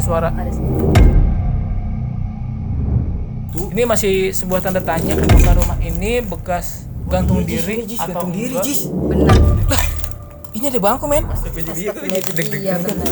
suara. Ini masih sebuah tanda tanya apakah rumah ini bekas gantung diri atau gantung diri, enggak. Jis. Benar. Lah, ini ada bangku, men. Iya benar.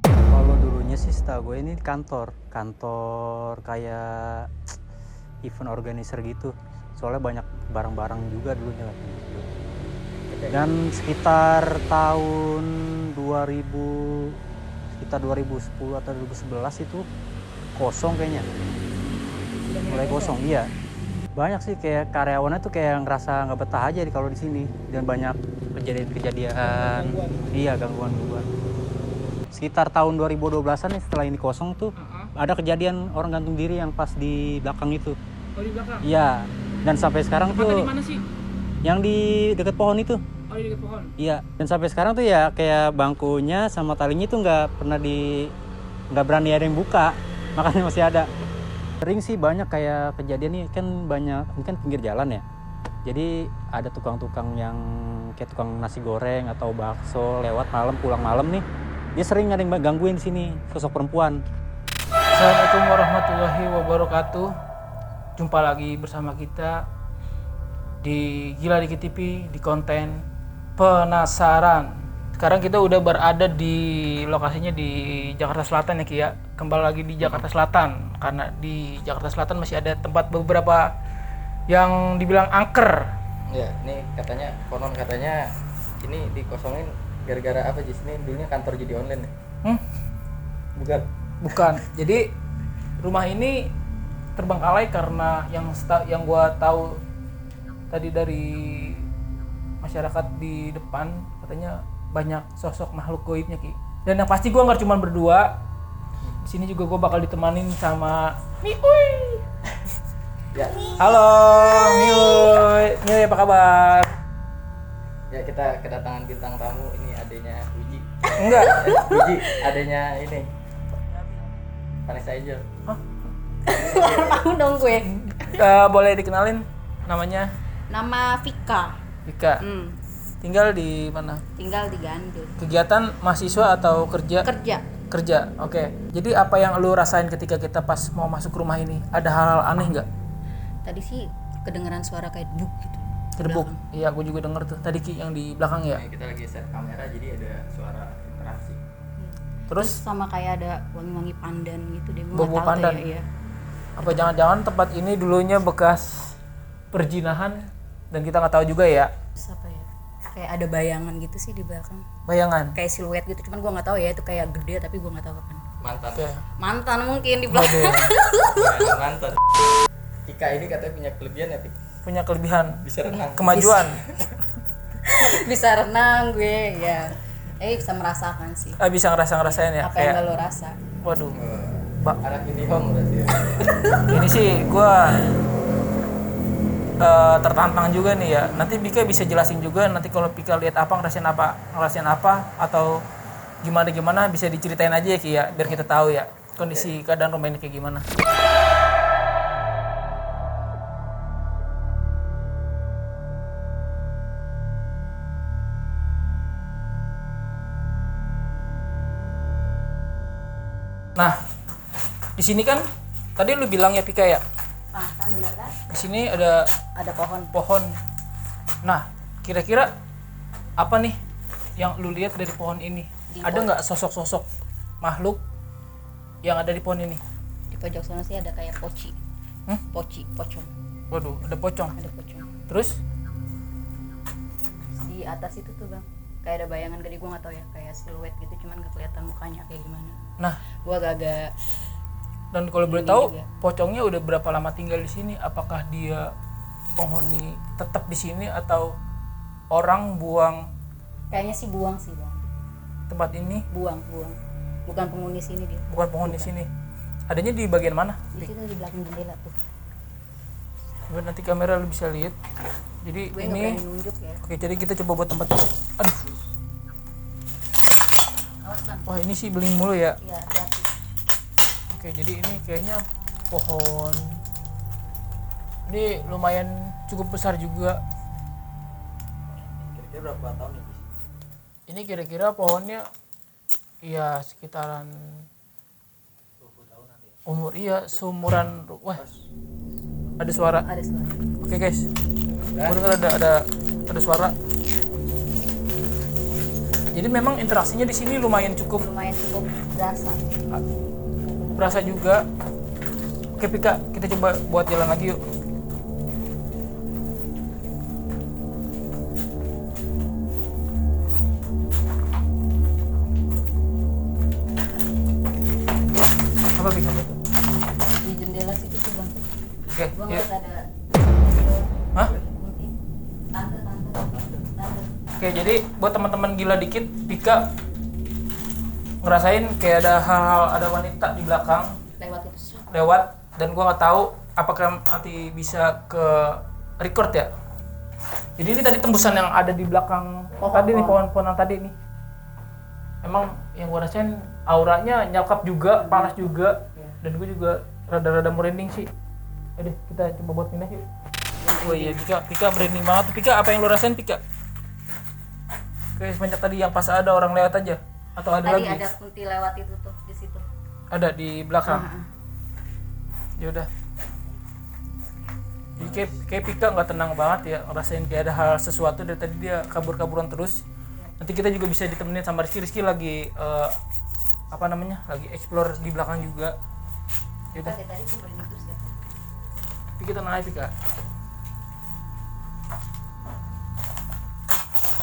Kalau dulunya sih setahu gue ini kantor kayak event organizer gitu. Soalnya banyak barang-barang juga dulunya lah gitu. Dan sekitar tahun 2010 atau 2011 itu kosong kayaknya. Mulai kosong, iya. Banyak sih kayak karyawannya tuh kayak ngerasa nggak betah aja kalau di sini, dan banyak kejadian-kejadian, iya, gangguan-gangguan. Sekitar tahun 2012-an nih, setelah ini kosong tuh ada kejadian orang gantung diri yang pas di belakang itu. Oh, di belakang. Iya, dan sampai sekarang tuh Di mana sih? yang di dekat pohon itu. Oh, di dekat pohon. Iya, dan sampai sekarang tuh ya kayak bangkunya sama talinya tuh nggak berani ada yang buka, makanya masih ada. Sering sih banyak kayak kejadian nih, kan banyak, ini kan pinggir jalan ya. Jadi ada tukang-tukang yang kayak tukang nasi goreng atau bakso lewat malam, pulang malam nih. Dia sering ada yang gangguin di sini, sosok perempuan. Assalamualaikum warahmatullahi wabarakatuh. Jumpa lagi bersama kita di Gila Dikit TV di konten Penasaran. Sekarang kita udah berada di lokasinya di Jakarta Selatan ya Ki ya. Kembali lagi di Jakarta Selatan karena di Jakarta Selatan masih ada tempat beberapa yang dibilang angker. Ya, ini konon katanya ini dikosongin gara-gara apa Jis? Ini dulunya kantor judi online ya? Bukan. Jadi rumah ini terbengkalai karena yang gua tahu tadi dari masyarakat di depan katanya banyak sosok makhluk gaibnya Ki. Dan yang pasti gua nggak cuma berdua. Di sini juga gua bakal ditemanin sama Miuy. Ya, Halo Miuy. Miuy apa kabar? ya kita kedatangan bintang tamu, ini adanya Uji. Enggak. Uji, adanya ini Vanessa Angel. Tahu dong gue. Boleh dikenalin namanya? Nama Vika. Vika. Tinggal di mana? Tinggal di Gandul. Kegiatan mahasiswa atau kerja? Kerja. Oke. Jadi apa yang lu rasain ketika kita pas mau masuk rumah ini? Ada hal-hal aneh nggak? Tadi sih kedengeran suara kayak buk gitu. Kedebuk. Iya, aku juga denger tuh. Tadi Ki yang di belakang ya. Nah, kita lagi set kamera jadi ada suara interaksi. Terus Sama kayak ada wangi-wangi pandan gitu deh. Gue Bau-bau nggak tahu pandan? tuh ya. apa jangan-jangan tempat ini dulunya bekas perjinahan dan kita nggak tahu juga ya. Terus apa ya? Kayak ada bayangan gitu sih di belakang. Bayangan. Kayak siluet gitu. Cuman gue nggak tahu ya itu kayak gede tapi gue nggak tahu kapan. Mantan. Oke. Mantan mungkin di belakang. Waduh. Mantan. Ika ini katanya punya kelebihan ya, Pik? Punya kelebihan. Bisa renang. Kemajuan. Bisa renang gue ya. Bisa merasakan sih. Bisa ngerasain ya. Apa yang gak lo rasa? Waduh. Anak ini home berarti ya. Ini sih gue tertantang juga nih ya. Nanti Bika bisa jelasin juga nanti kalau Bika lihat apa ngerasain apa atau gimana bisa diceritain aja ya Ki ya biar kita tahu ya kondisi keadaan rumah ini kayak gimana. Nah, di sini kan tadi lu bilang ya Pika ya. Kan bener kan? Di sini ada pohon. Nah, kira-kira apa nih yang lu lihat dari pohon ini? Ada nggak sosok-sosok makhluk yang ada di pohon ini? Di pojok sana sih ada kayak pocong. Waduh, ada pocong. Ada pocong. Terus? Di atas itu tuh bang, kayak ada bayangan gede, gue nggak tahu ya, kayak siluet gitu, cuman nggak kelihatan mukanya kayak gimana. Nah, Gue agak dan kalau boleh tahu, juga. pocongnya udah berapa lama tinggal di sini? Apakah dia penghuni tetap di sini atau orang buang kayaknya sih buang sih bang. tempat ini? Buang. Bukan penghuni sini dia. Bukan penghuni sini. Adanya di bagian mana? Di situ di belakang jendela tuh. Coba nanti kamera lu bisa lihat. Jadi Gue nggak ini berani nunjuk ya. oke, jadi kita coba buat tempat. Aduh. Wah ini sih beling mulu ya. Iya, hati-hati. Oke jadi ini kayaknya pohon ini lumayan cukup besar juga. Kira-kira berapa tahun nih? Ini kira-kira pohonnya ya sekitaran 20 tahun nanti. umur iya seumuran. Wah ada suara. Ada suara. Oke guys, gue dengar ada suara. Jadi memang interaksinya di sini lumayan cukup Lumayan cukup berasa. berasa juga. Oke Pika, kita coba buat jalan lagi yuk. Apa Pika? Di jendela situ tuh bang. Oke, Gua yuk. ngeliat ada Hah? kunti. Tante. Oke, jadi buat teman-teman gila dikit, Pika ngerasain kayak ada hal-hal, ada wanita di belakang Lewat itu sih. lewat, dan gua nggak tahu apakah nanti bisa ke record ya. Jadi ini tadi tembusan yang ada di belakang tadi nih, pohon-pohon yang tadi nih. Emang yang gua rasain auranya nyakap juga, panas juga, dan gue juga rada-rada merinding sih. Jadi kita coba buat pindah yuk. Oh iya, Pika merinding banget. Pika, apa yang lo rasain Pika? Oke, semenjak tadi yang pas ada orang lewat aja atau ada Tadi lagi? ada kunti lewat itu tuh di situ. Ada di belakang. Ah. Ya udah. Jadi kayak Pika nggak tenang banget ya, ngerasain kayak ada hal sesuatu dari tadi dia kabur-kaburan terus. Nanti kita juga bisa ditemenin sama Rizky lagi lagi explore di belakang juga. Ya udah, Tadi cuma merinding terus ya. Pika tenang aja Pika.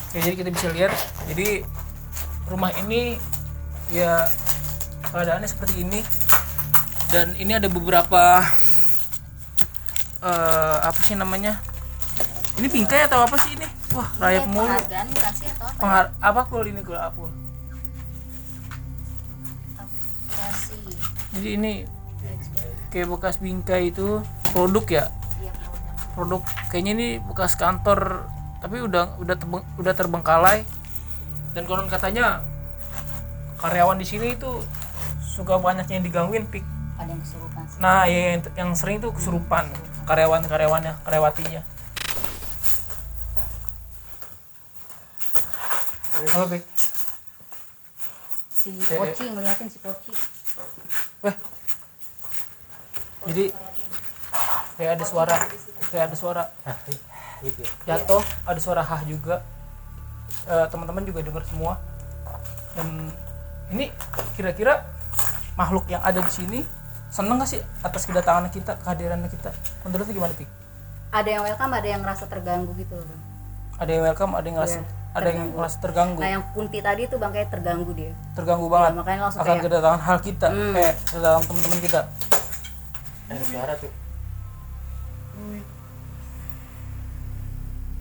Oke, jadi kita bisa lihat, jadi rumah ini ya keadaannya seperti ini, dan ini ada beberapa apa sih namanya, ini bingkai atau apa sih ini? Wah rayap mulu. Penghargaan kasih atau apa? Apa kul ini kul apul. Kasih. Jadi ini kayak bekas bingkai itu produk ya, Iya, produk kayaknya ini bekas kantor tapi udah terbengkalai, dan konon katanya karyawan di sini itu suka banyak yang digangguin Pik. ada yang kesurupan sih. Nah ya, yang sering tuh kesurupan karyawatinya. Halo Pik. Si Poci ngeliatin si Poci. Weh. Jadi kayak ada suara Gitu ya. jatuh, ada suara hah juga. Teman-teman juga dengar semua. Dan ini kira-kira makhluk yang ada di sini seneng gak sih atas kedatangan kita, kehadiran kita? Menurut lu gimana Pik? Ada yang welcome, ada yang ngerasa terganggu gitu loh. Ada yang welcome, ada yang ngerasa terganggu. Nah yang kunti tadi tuh bang kayak terganggu dia. Terganggu banget. Ya, makanya langsung akan kayak kedatangan hal kita, kayak kedatangan teman-teman kita. Ada suara tuh.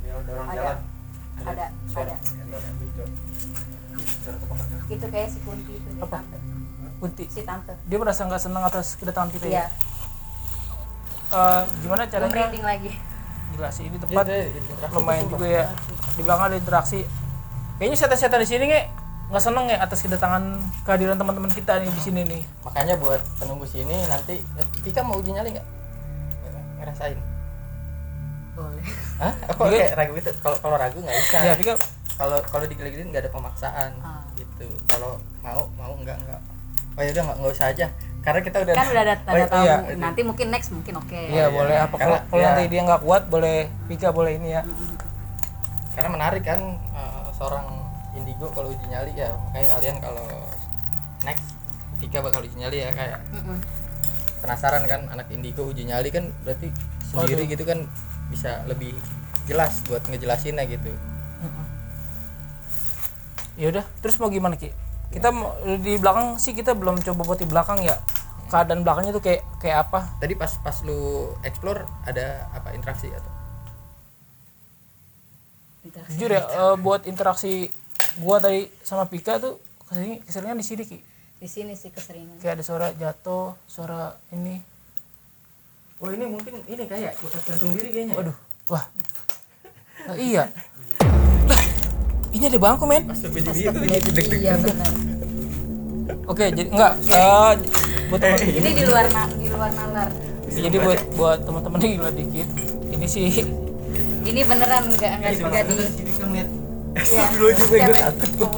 Ya dorong ada jalan. ada itu kayak si kunti itu si Apa? tante. Kunti. Si tante. Dia merasa nggak senang atas kedatangan kita Iya. ya. Gimana Gue caranya? merinding lagi. Gila sih ini tempat Iya, lumayan juga ya. Di belakang ada interaksi. Kayaknya setan-setan di sini nggak seneng ya atas kedatangan kehadiran teman-teman kita nih di sini nih. Makanya buat penunggu sini nanti Pika mau uji nyali nggak? Ngerasain? Boleh. Hah? Kok kayak ragu gitu? Kalau ragu nggak bisa. Ya, Pika Kalau digila-gilin nggak ada pemaksaan gitu. Kalau mau enggak. Oh ya udah nggak usah aja. Karena kita udah Kan udah ada tanda tahu. iya. Nanti mungkin next mungkin oke. iya boleh. Apa Karena- kalau iya. nanti dia nggak kuat boleh Pika boleh ini ya. Karena menarik kan seorang indigo kalau uji nyali ya. Makanya kalian kalau next Pika bakal uji nyali ya kayak penasaran kan anak indigo uji nyali kan berarti sendiri Waduh. gitu kan bisa lebih jelas buat ngejelasinnya gitu. Ya udah, terus mau gimana Ki? Kita di belakang sih kita belum coba buat di belakang ya. Keadaan belakangnya tuh kayak apa? Tadi pas lu explore ada apa interaksi atau? Jujur ya, buat interaksi gua tadi sama Pika tuh keseringan di sini Ki. Di sini sih keseringan. Kayak ada suara jatuh, suara ini. Oh ini mungkin ini kayak bekas gantung diri kayaknya. Waduh, wah. Nah, iya. Lah, ini ada bangku men. Pas berdiri itu deg-deg. Iya benar. Oke, jadi enggak buat teman Ini di luar nalar. jadi buat teman-teman yang gila dikit. Ini sih Ini beneran enggak di. Iya. Dulu juga gue takut.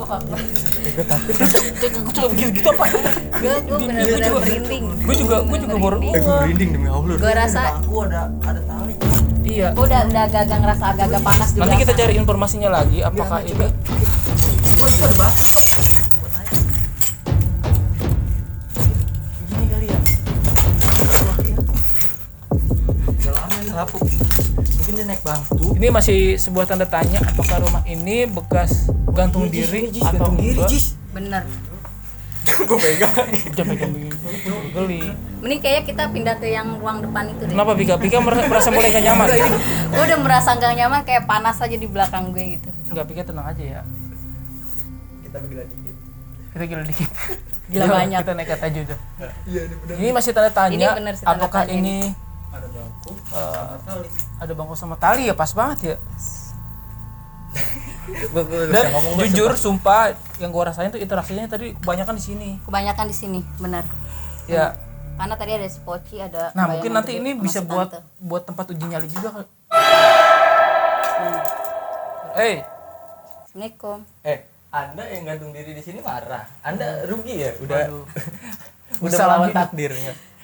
gue juga gitu apa? Gue bener-bener merinding. Gue juga baru Gue merinding demi Allah. Gue rasa Aku ada tali. iya. gue udah agak ngerasa agak panas di Nanti kita belakang. cari informasinya lagi apakah ini Gini kali ya. Udah lama ini lapuk. Mungkin dia naik bangku. ini masih sebuah tanda tanya apakah rumah ini bekas gantung diri atau enggak? Bener. Gue pegang. Jangan pegang begini. Geli. Mending kayaknya kita pindah ke yang ruang depan itu deh. Kenapa Pika merasa mulai gak nyaman? Gue udah merasa nggak nyaman, kayak panas aja di belakang gue gitu. Enggak, Pika tenang aja ya. Kita gila dikit. Kita gila dikit. Gila Yuk, banyak. Kita nekat aja udah. Iya ini benar. Ini masih tanda tanya Ini bener sih tanda apakah tanya ini Ada bangku. ada bangku sama tali ya, pas banget ya. Gue Dan jujur sumpah yang gua rasain tuh interaksinya tadi kebanyakan di sini. Kebanyakan di sini, bener. Ya. Karena tadi ada si Poci, ada. Nah, mungkin bayangan nanti gede ini sama bisa si buat tante. tempat uji nyali juga kali. Assalamualaikum. Anda yang gantung diri di sini marah. Anda rugi ya, udah Waduh. udah Salah melawan hidup. takdir.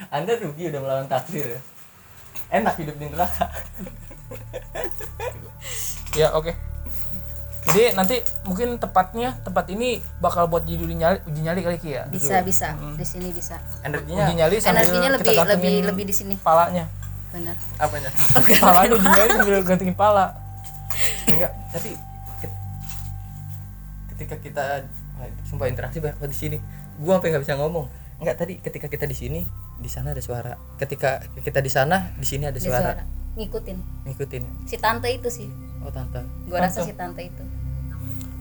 Anda rugi udah melawan takdir. Enak hidup di neraka. Ya, oke. Jadi nanti mungkin tempat ini bakal buat jadi uji nyali kali Ki ya. Bisa. Di sini bisa. Energinya Uji nyali sambil Energinya kita gantungin lebih di sini. palanya. Bener. apanya? Palanya uji nyali sambil gantungin pala. Enggak, tapi ketika kita sumpah interaksi banyak banget di sini. Gua sampai enggak bisa ngomong. Enggak, tadi ketika kita di sini, di sana ada suara. Ketika kita di sana, di sini ada Ada suara. Ngikutin. Ngikutin. Si tante itu sih. Oh, tante. Gue rasa si tante itu.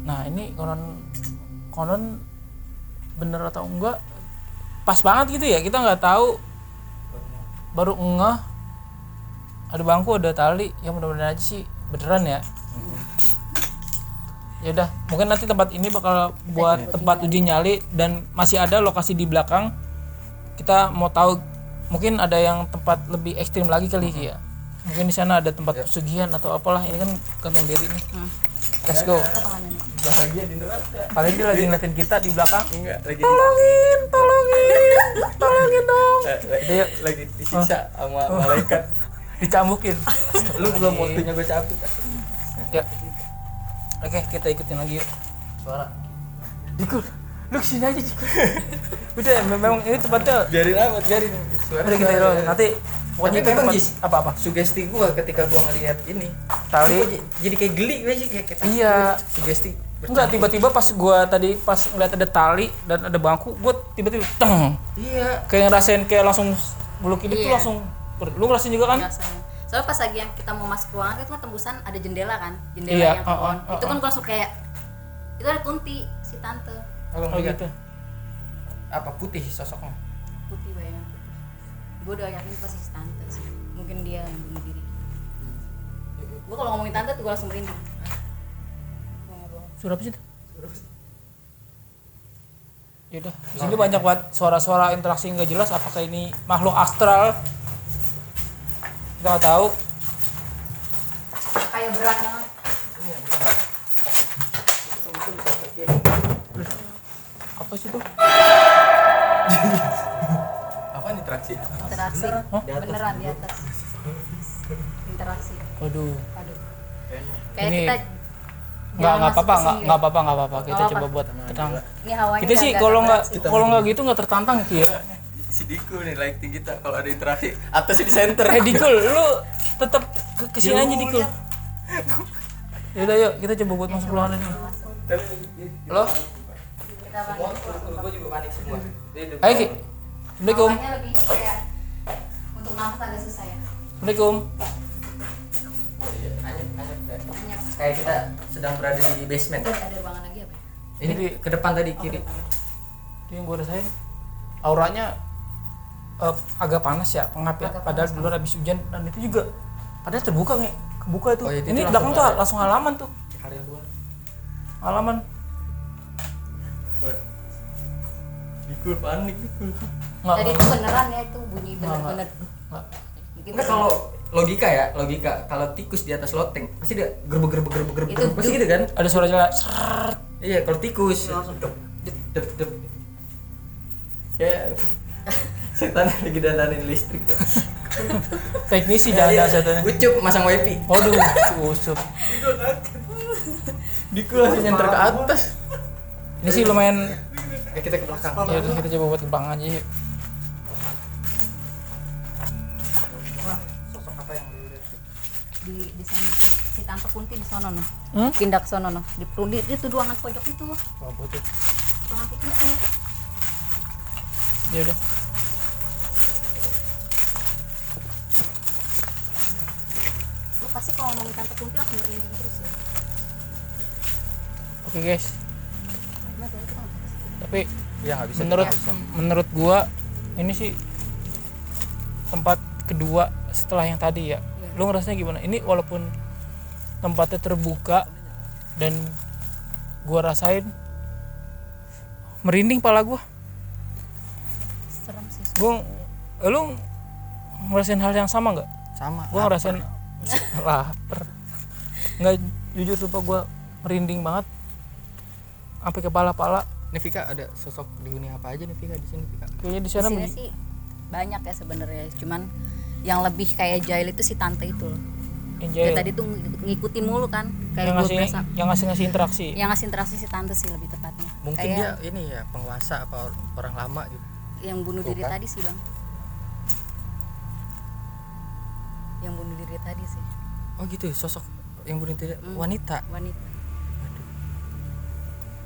Nah, ini konon bener atau enggak pas banget gitu ya, kita nggak tahu, baru ngeh ada bangku ada tali, ya mudah-mudahan aja sih beneran ya. Ya udah, mungkin nanti tempat ini bakal buat tempat uji nyali dan masih ada lokasi di belakang. Kita mau tahu mungkin ada yang tempat lebih ekstrim lagi kali ya. Mungkin di sana ada tempat pesugihan atau apalah. Ini kan gantung diri nih. Let's go. Bahagia di neraka. Paling dia lagi ngeliatin kita di belakang. Enggak, lagi Tolongin dong. dia lagi disiksa sama malaikat. Dicambukin. Lu belum waktunya gue cabut. Ya. Oke, kita ikutin lagi yuk. Suara. Dikul, lu kesini aja Dikul. Udah, memang ini tempatnya. Biarin amat, biarin. Udah kita dulu. Nanti pokoknya Tapi itu memang, tempat Jis, apa-apa. Sugesti gua ketika gua ngelihat ini Tali. gua jadi kayak geli gue sih kayak takut. Iya. Sugesti Enggak, tiba-tiba pas gua tadi pas ngeliat ada tali dan ada bangku, gua tiba-tiba teng. iya Kayak ngerasain kayak langsung bulu kidul tuh Iya. langsung. Lu ngerasain juga kan? Rasanya. Soalnya pas lagi yang kita mau masuk ruangan itu kan tembusan ada jendela kan, jendela Iya, yang on. Itu kan gua langsung kayak itu ada kunti si tante kalau Oh ngeliat gitu. apa putih sosoknya. putih bayangan putih. Gue udah yakin pasti si tante sih. Mungkin dia yang bunuh diri. Gue kalau ngomongin tante tuh gue langsung merinding. Gua nggak bohong. Suara apa sih itu? Yaudah, di sini banyak banget suara-suara interaksi nggak jelas. Apakah ini makhluk astral? Kita nggak tahu. Kayak berat banget. Apa sih itu? Apa interaksi? Interaksi. Beneran di atas. Interaksi. Waduh. Aduh. Kayak Ini kita Nggak masuk apa-apa, ke sini nggak deh. apa-apa. Kita Nggak coba apa-apa. buat tenang. Ini hawanya Kita udah sih agak interaksi. kalau nggak gitu nggak tertantang Ki ya. Si Diku nih lighting kita kalau ada interaksi atasnya di center. Dikul, lu tetap kesini aja Dikul. Yaudah yuk, kita coba buat masuk ruangan ini. Halo? Kita panik. Gue juga panik semua. Ayo Ki. Assalamualaikum. Hawanya lebih kayak untuk nafas agak susah ya. Assalamualaikum. Hanya Kayak kita sedang berada di basement. ada ruangan lagi apa ya? Ini ke depan tadi kiri. Itu yang gue rasain. Auranya agak panas ya, pengap ya. Agak Padahal panas, di luar habis hujan dan itu juga padahal terbuka nih, kebuka itu. Oh, iya, itu Ini langsung belakang tuh ada. langsung halaman tuh. Area luar. Halaman. Dikul panik Dikul. Tadi itu beneran ya, itu bunyi bener-bener. Enggak, kalau logika kalau tikus di atas loteng pasti dia gerbek Itu pasti gitu kan. Ada suara jelas. Srrrt. Iya, kalau tikus langsung dep. Ya setan lagi dandanin listrik. Teknisi jangan setannya. Ucup masang wifi. Waduh, usup. Dikul langsung nyenter ke atas. Ini sih lumayan. Kita ke belakang. Ya udah, kita coba buat ke belakang aja yuk. Wah, sosok apa yang lu lihat? Di sana si tante Kunti di sono noh. Hmm? Pindah ke sono noh. Di itu ruangan pojok itu. Oh, putih. Ruangan putih itu. Ya udah. Lu pasti kalau ngomongin tante Kunti langsung merinding terus ya. Oke guys. Gimana tuh kita? Tapi Ya enggak bisa. menurut gua ini sih tempat kedua setelah yang tadi ya. Iya. Lu ngerasanya gimana? Ini walaupun tempatnya terbuka dan gua rasain merinding pala gua. Serem sih. Lu ngerasain hal yang sama nggak? Sama. Gua ngerasain lapar. Nggak, jujur sumpah gua merinding banget sampai kepala-pala. Ini Vika ada sosok dihuni apa aja nih Vika di sini Vika? Kayaknya di Di sana sini sih banyak ya sebenarnya. Cuman yang lebih kayak jahil itu si tante itu loh. yang Dia jahil. tadi tuh ngikutin mulu kan. yang Kayak gue ngasih berasa. yang ngasih interaksi. Yang ngasih interaksi si tante sih lebih tepatnya. Mungkin Kayak dia ini ya penguasa apa orang lama gitu. yang bunuh Tuh diri kan. tadi sih bang. Yang bunuh diri tadi sih Oh gitu, sosok yang bunuh diri wanita. wanita.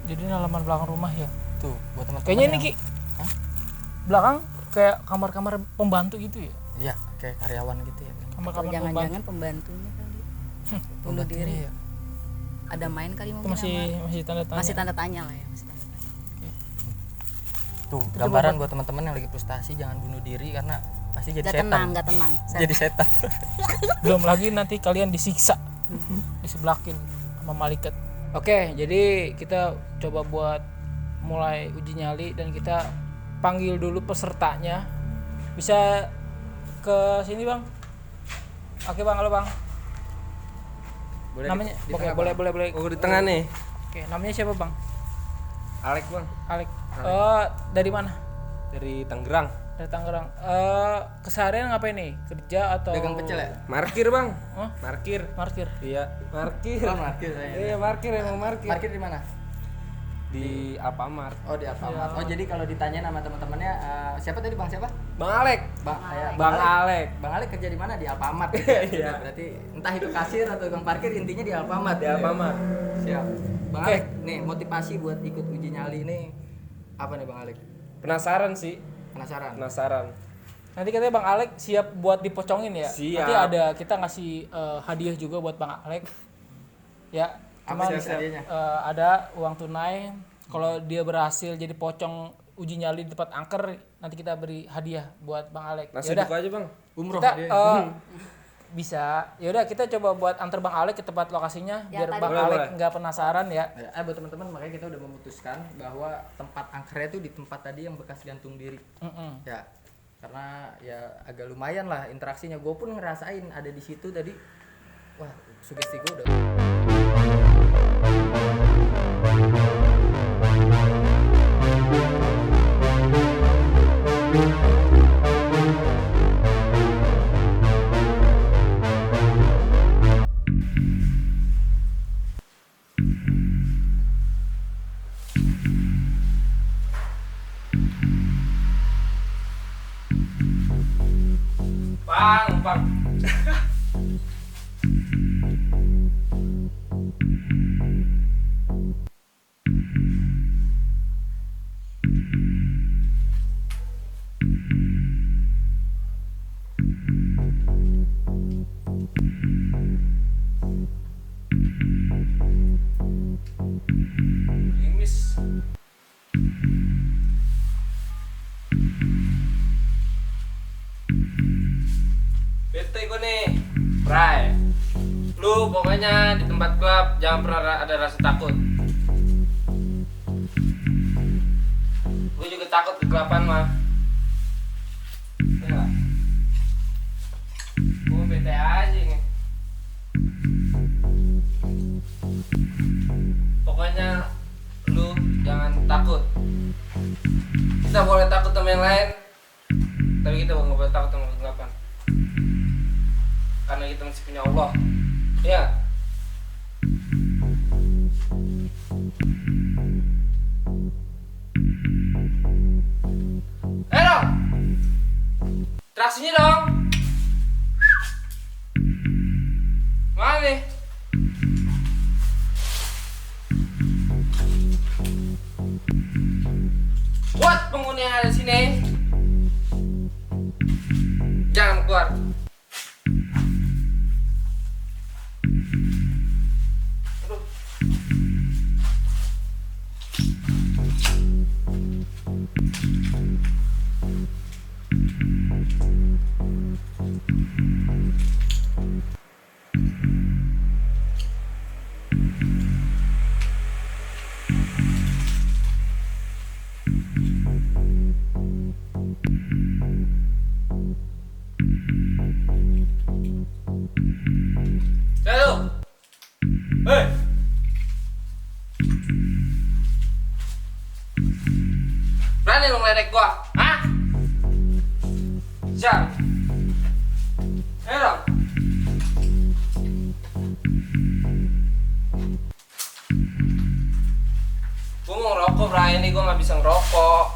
Jadi ini halaman belakang rumah ya. Tuh, buat teman-teman. Kayaknya ini yang- Ki, Hah? belakang kayak kamar-kamar pembantu gitu ya. Iya, kayak karyawan gitu ya. Atau Kamar-kamar pembantu. jangan-jangan pembantunya kali. Bunuh Pembantunya diri. ya. Ada main kali Itu mungkin masih tanda tanya. masih tanda tanya lah ya. Masih tanda tanya. Tuh, gambaran buat teman-teman yang lagi frustasi jangan bunuh diri karena pasti jadi setan. Gak tenang. Jadi setan. Belum lagi nanti kalian disiksa, disebelakin sama malaikat. Oke, jadi kita coba buat mulai uji nyali dan kita panggil dulu pesertanya. Bisa ke sini bang. Oke bang, halo bang. Boleh Namanya, di oke, tengah, boleh, Bang. boleh, boleh. Oh, di tengah nih. Oke, namanya siapa bang? Alek bang, Alek. Oh, dari mana? dari Tangerang. Dari Tangerang. Keseharian ngapain nih? Kerja atau? Dagang pecel ya? Markir bang. Hah? Markir. Parkir. Iya, markir. Oh, markir saya. Iya, markir emang markir. Parkir di mana? Di Alfamart. Oh, di Alfamart. Oh, jadi kalau ditanya nama teman-temannya siapa tadi Bang siapa? Bang Alek. Bang Alek. Bang Alek kerja di mana? Di Alfamart. Gitu. Iya. Berarti entah itu kasir atau tukang parkir intinya di Alfamart. Di Alfamart. Siap. Bang Oke. Alek, nih motivasi buat ikut uji nyali ini apa nih Bang Alek? Penasaran sih. Penasaran? Penasaran. Nanti katanya Bang Alek siap buat dipocongin ya. Siap. Nanti ada kita ngasih hadiah juga buat Bang Alek. Ya, Apa cuman sih hadiahnya? ada uang tunai. Kalau dia berhasil jadi pocong uji nyali di tempat angker, nanti kita beri hadiah buat Bang Alek. Nasi Yaudah, buka aja bang. Umroh kita hadiahnya. bisa. Ya udah kita coba buat antar Bang Alek ke tempat lokasinya Ya, biar tadi. Bang Boleh, Alek boleh. nggak penasaran ya. Buat teman-teman makanya kita udah memutuskan bahwa tempat angkernya itu di tempat tadi yang bekas gantung diri. Mm-mm. Ya, karena ya agak lumayan lah interaksinya. Gue pun ngerasain ada di situ tadi. Wah, sugesti gue udah. Bang. Limis. Bete gue nih, Bray. Lu pokoknya di tempat klub jangan pernah ada rasa takut. Gue juga takut kegelapan mah. Ya. Gue bete aja nih. Pokoknya lu jangan takut. Kita boleh takut sama yang lain, tapi kita nggak boleh takut sama kegelapan. Karena kita masih punya Allah. Ya. Dong. Traksinya dong. Mana nih? Buat penghuni yang ada di sini, jangan keluar. Aduh. Satu. Hei. Berani lu ngeledek gua? Hah? Siap. Ayo dong. Gua mau ngerokok, Bray. Ini gua nggak bisa ngerokok.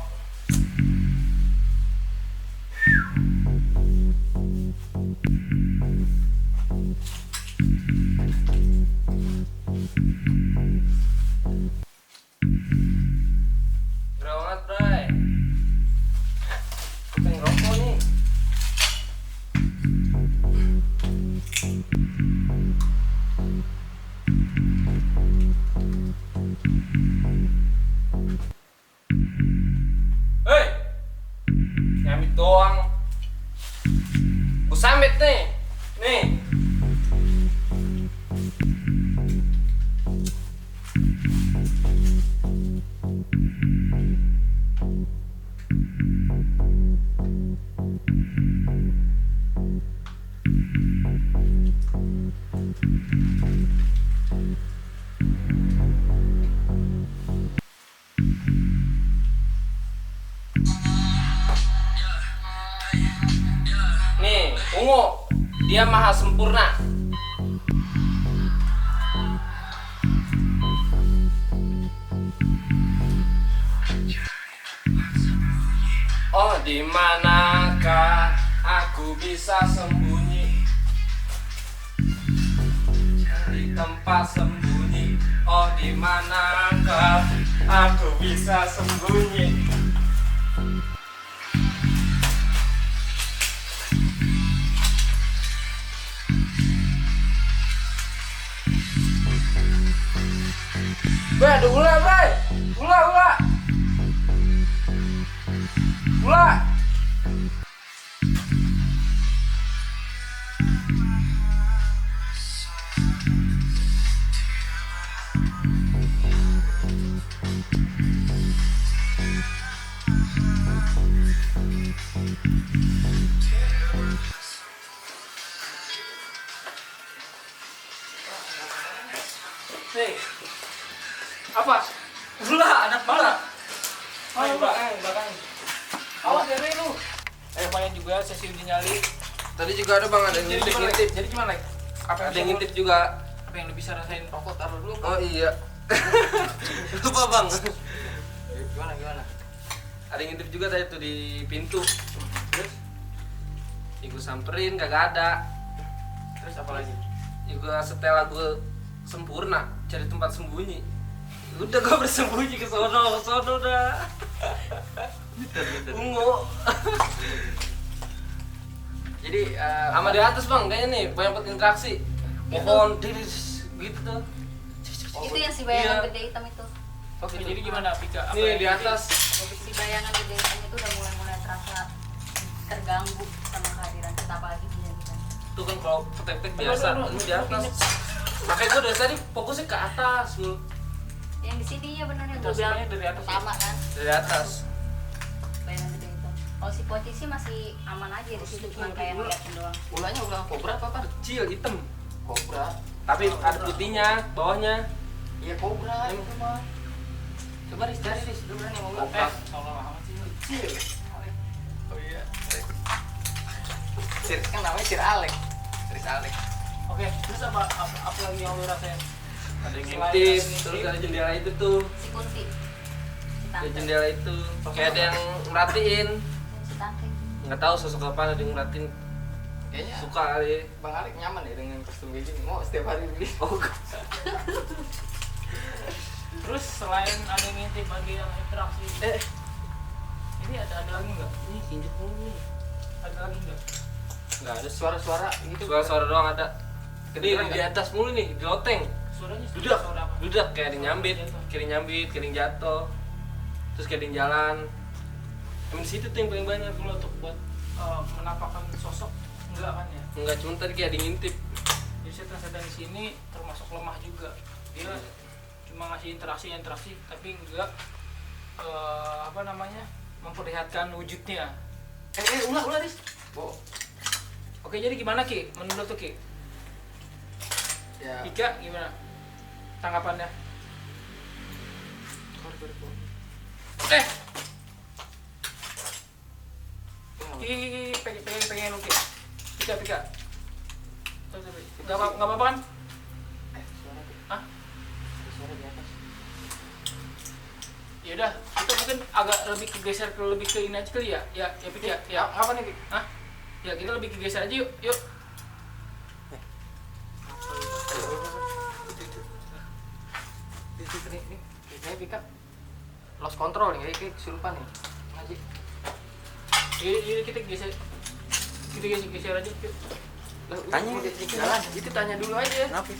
Berat banget, Bray. Gua pengen ngerokok nih. Hei, nyamit doang. Gua sambit nih. Nih. Nih, ungu, dia maha sempurna. Oh, di manakah aku bisa sembunyi? Di tempat sembunyi. Oh, di manakah aku bisa sembunyi? Bray, ada ular, Bray. Ular. Ular. Nih. Apa? Ular, anak mana? Ayo, belakang. Awas dari lu. Banyak juga sesi uji nyali. Tadi juga ada Bang, ada yang ngintip. Jadi gimana, Like? Ada yang ngintip juga. Apa yang lu bisa rasain rokok taruh dulu? Oh iya. Lupa Bang. Gimana? Ada yang ngintip juga tadi tuh di pintu. Terus gue samperin kagak ada. Terus apa lagi? Gue setel lagu Sempurna, cari tempat sembunyi. Udah gue bersembunyi ke sono dah. Ungu. Jadi sama di atas Bang, kayaknya nih banyak interaksi. Pohon tiris gitu tuh. Itu yang si bayangan Iya. gede hitam itu. Oke, jadi gimana, Pika? Apa Nih yang di atas. Si bayangan gede hitam itu udah mulai terasa terganggu sama kehadiran kita, apalagi dia kita. Tuh kan kalau petek-petek biasa, ini di atas. Makanya gue dari tadi fokusnya ke atas lu. Yang di sini ya benar yang Itu gue bilang semuanya dari atas ya? pertama kan. Dari atas. Oh si Poci sih masih aman aja di situ, cuma kayak ngeliatin doang. Ulahnya ulah kobra apa? Kecil, hitam. Kobra. Tapi ada putihnya, bawahnya. Iya kobra itu mah. Coba Riz cari Riz, lu berani ngomong Kobra. Allah amat sih. kecil. Oh iya. Sir kan namanya Sir Alek. Sir Alek. Oke, terus apa lagi yang lu rasain? Ada yang Selain ngintip, ngintip. terus ada jendela itu tuh, Si Kunti. Si ada Tante. jendela itu, kayak ada yang merhatiin, Si Tante. nggak tahu sosok apa, ada yang merhatiin, Kayaknya suka kali. Bang Alek nyaman ya dengan kostum kayak gini. Mau setiap hari beli. Oh, Terus selain ada yang ngintip, ada yang interaksi. Ini ada lagi nggak? ini injek mulu nih. Ada lagi nggak? Nggak ada Suara-suara gitu. suara-suara doang ada. Ini Kedengeran di nggak? atas mulu nih, di loteng. Suaranya Dudak, suara apa? dudak kayak ada yang nyambit, kiri nyambit, kiri jatuh, terus kayak ada yang jalan. Emang di situ tuh yang paling banyak. Kalau untuk buat menampakkan sosok enggak kan ya? Enggak, cuma tadi kayak ada yang ngintip. Jadi setan-setan di sini termasuk lemah juga. Dia cuma ngasih interaksi tapi enggak apa namanya memperlihatkan wujudnya. Ulah Riz. Bo. Oke, jadi gimana Ki? Menurut tuh Ki? Ya. Ika gimana tanggapannya? Pengen lu Ki. Pika. Nggak apa-apa kan? Suara tuh. Hah? Ada suara di atas. Ya udah, kita mungkin agak lebih kegeser lebih ke ini aja kali ya. Ya Pik ya. Ya. Apa nih, Pik? Hah? Ya kita lebih kegeser aja yuk. Ini kayaknya Pika lost control nih, kayak kesurupan nih. Ngaji. Ini kita geser aja yuk. Tanya dia jalan. Itu tanya dulu aja. Kenapa?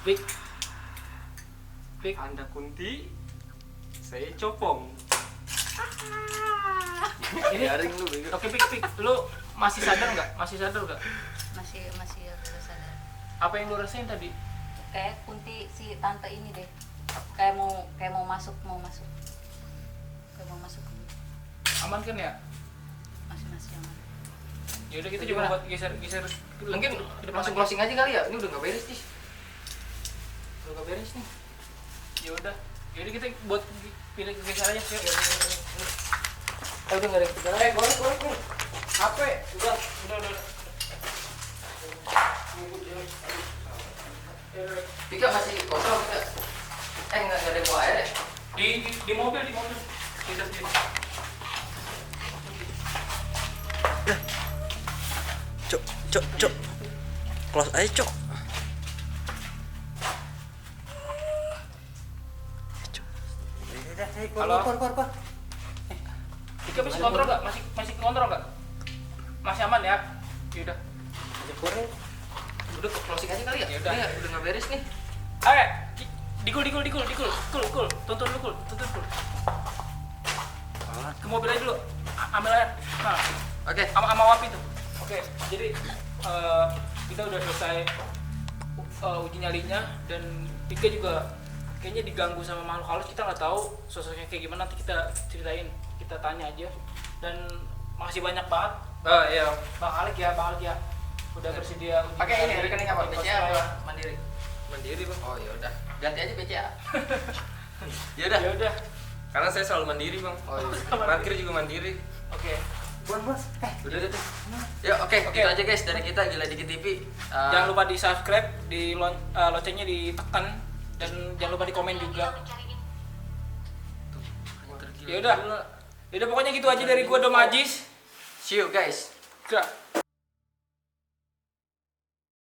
Pik. Anda Kunti, saya Copong. Ini Garing lu, bego. Oke Pik, lu masih sadar nggak? Masih harus sadar. Apa yang lu rasain tadi? Kayak Kunti si tante ini deh. Kayak mau masuk. Kayak mau masuk. Aman kan ya? Masih aman. Ya udah kita Gimana? coba buat geser Mungkin ke depan langsung lagi. closing aja kali ya. Ini udah nggak beres nih. Udah nggak beres nih. Ya udah kita buat pilih geser aja yuk. Udah nggak ada yang ketinggalan. Golek nih. HP. Udah. Pika masih kontrol Pika. Nggak ada yang bawa air ya? Di mobil. Kita sendiri. Cok. Close aja, Cok. Halo. Kita masih kontrol nggak? Masih kontrol nggak? Masih aman ya? Yaudah. Udah closing aja kali ya? Ya udah. Ini udah nggak beres nih. Ayo, dikul. Tuntun dulu. Ke mobil aja dulu. Ambil air. Nah, Oke. sama Wapi tuh. Oke, jadi kita udah selesai uji nyalinya dan Pika juga kayaknya diganggu sama makhluk halus. Kita nggak tahu sosoknya kayak gimana, nanti kita ceritain, kita tanya aja. Dan makasih banyak banget Oh iya, Bang Alek ya udah bersedia uji Pakai ini nyali. rekening apa? Pakai BCA kostum. apa? Mandiri. mandiri bang. Oh ya udah. Ganti aja BCA. Ya udah, Ya udah. karena saya selalu mandiri bang. Oh iya. Parkir juga mandiri. Oke. Udah deh. Ya oke, Oke. gitu aja guys dari kita Gila Dikit TV. Jangan lupa di subscribe, di loncengnya ditekan, dan jangan lupa di komen juga. Ya udah pokoknya gitu aja dari gua Dom Ajis. See you guys. Gerak.